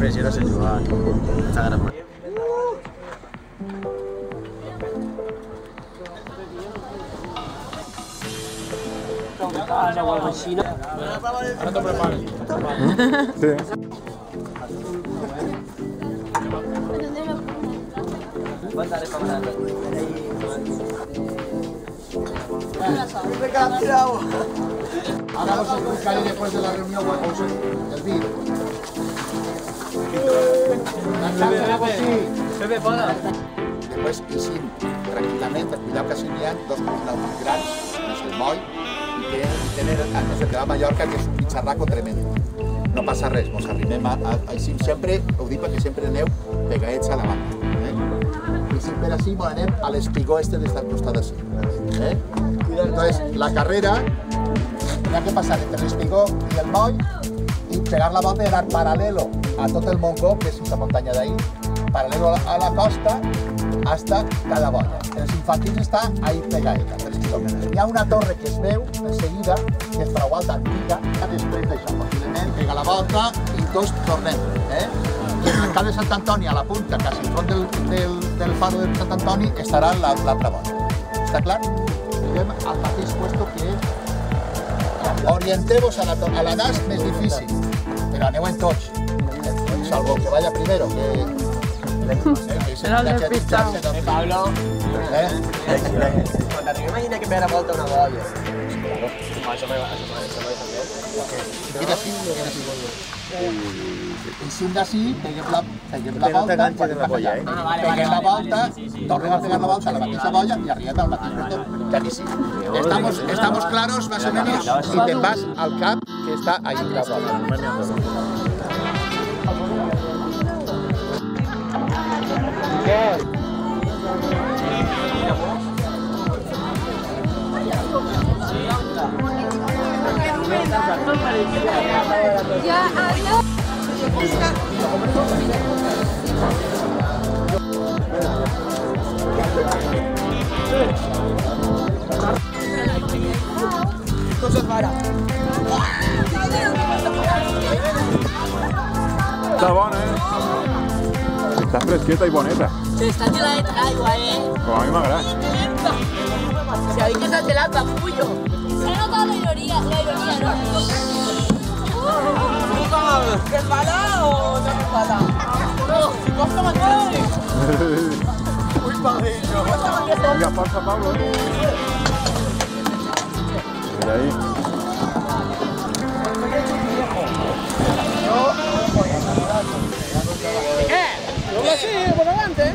impressió no sé jugar. Està gran. Ara t'ho prepares. Sí. Ahora os explicaré después de la reunión el vídeo. Después hicim tranquil·lament, cuideu que si n'hi ha dos naus grans, no és el moll, i tenen el nostre que va a Mallorca, que és un pitxarraco tremendo. No passa res, mos arrimem a hicim sempre, ho dic perquè sempre aneu pegaets a la banda. I sempre així mos anem a l'espigó este d'estar al costat d'ací. Entonces, la carrera, hi ha que passar entre l'espigó i el moll y pegar la volta y anar paralelo a tot el Montgó, que és la muntanya d'ahí, paralelo a la costa hasta cada boia. Els infantils està ahí pegadeta, 3 quilòmetres. Hi ha una torre que es veu en seguida, que és prou alta, antiga, després d'això, posiblement pega la volta i tots tornem. I en el cap de Sant Antoni, a la punta, quasi enfront del faro de Sant Antoni, estarà l'altra boia. Està clar? Arribem al mateix puesto que orienteu-vos a la das més difícil, però aneu en tots, salvo que vaya primero, que serà el despistado. Pablo, quan arribem allà que ve la volta una boia. Això m'ha queda així. I si hem d'ací, peguem la volta, peguem la volta, tornem a pegar la volta a la mateixa boia i arribem al mateix puesto que aquí sí. Estamos claros, más o menos, y te vas al cap que está ahí la bola. Ya, adiós. Està bona, Està fresqueta i boneta. Se está geladeta el agua, Com a mi m'agrada. Si habéis que estar gelada, capullo. Se ha notado la ironía, ¿no? ¿Resbala o no resbala? No, costa mantenerse. Uy, padrillo. Vinga, força, Pablo. Mira ahí. Sí, por adelante.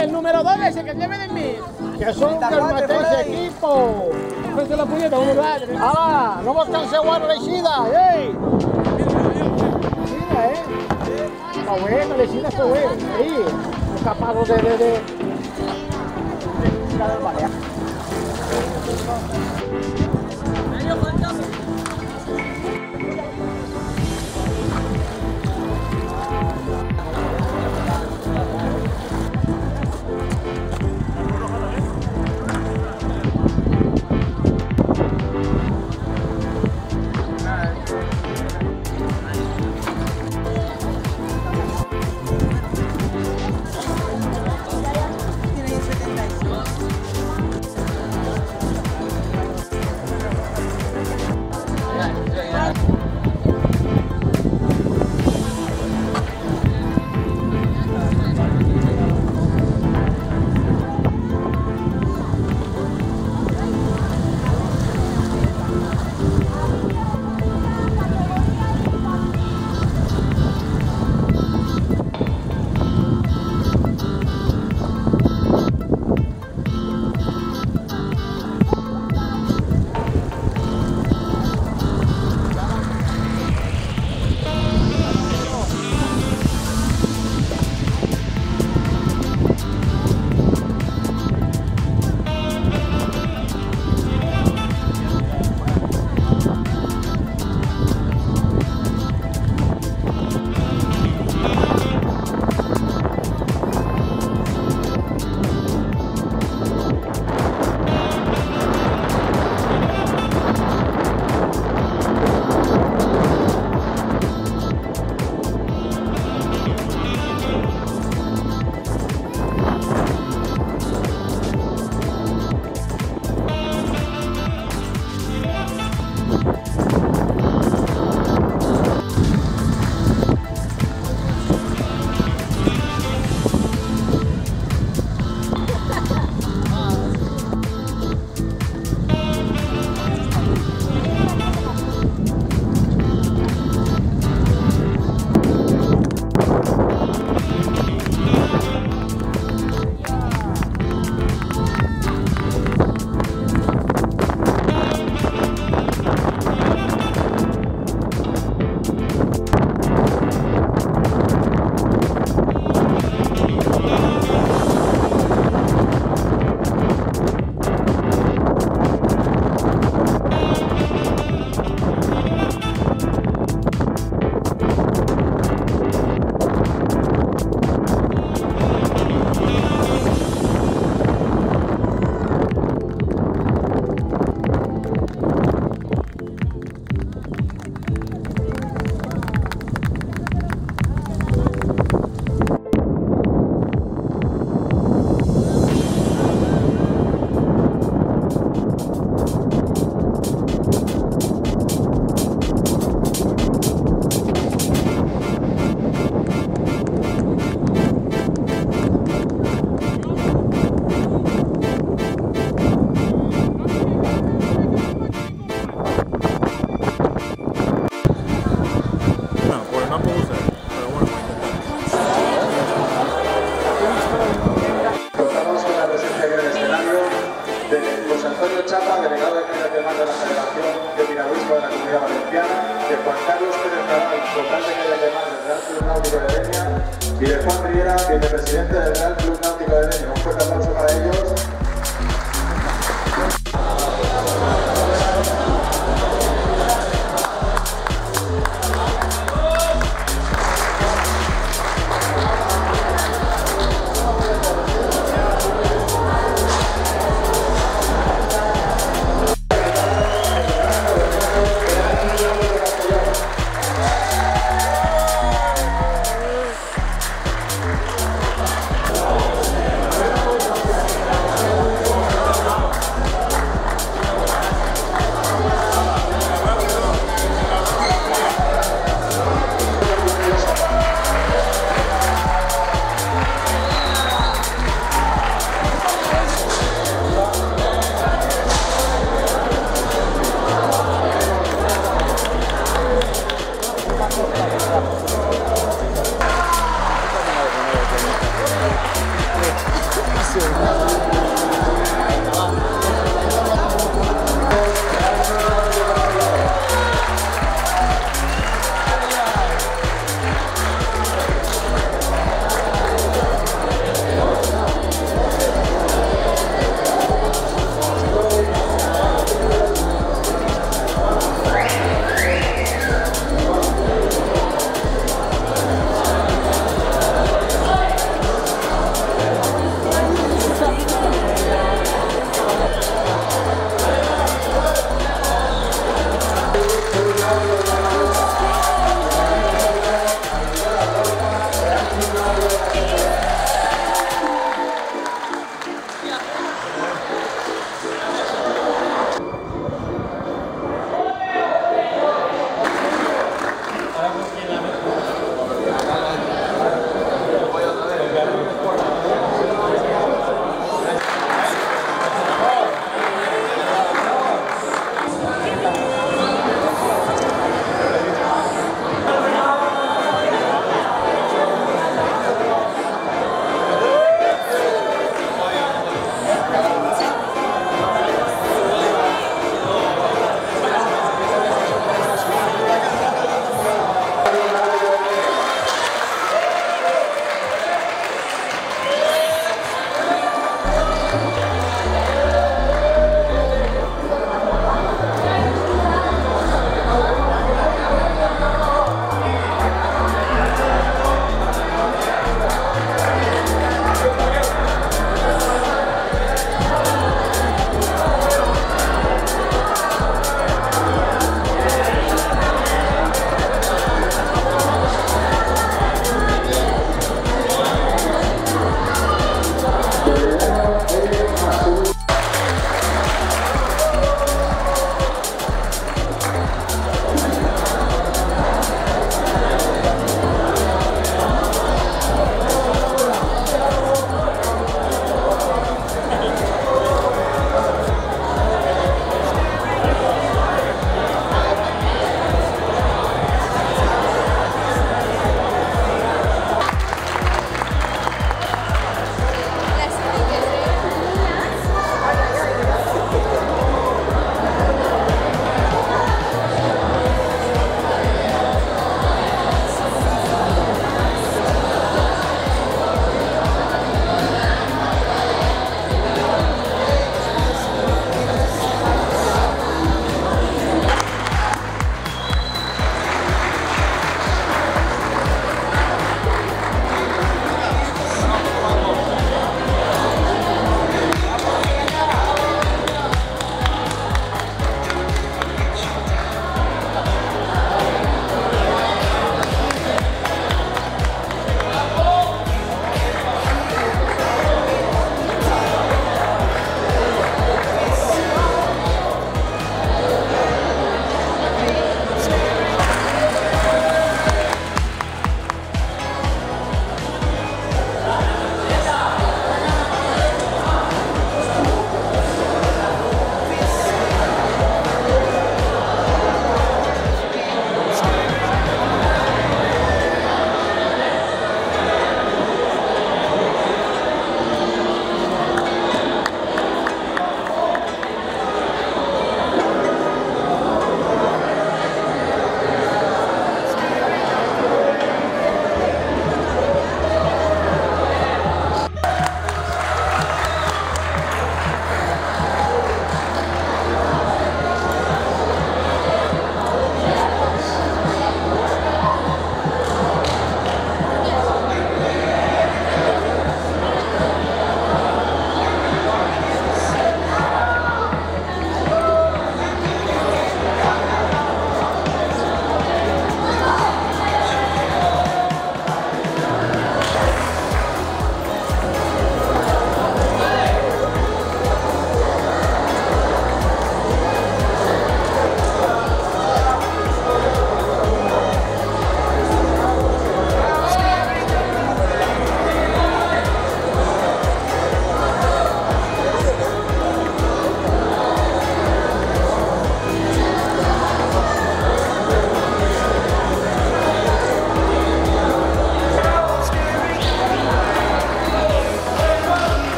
El número 2 ese que lleve de mí. Que son del mateix equipo. Fes la punyeta, un rato. ¡Hala! No vos canseu ara l'eixida, ei! Mira, Està buena, l'eixida està buena. Ahí, capaços de tirar el balear. Carlos Pérez Cabal, vocal de Calle Alemán del Real Club Náutico de Denia, y de Juan Riera, vicepresidente del Real Club Náutico de Denia.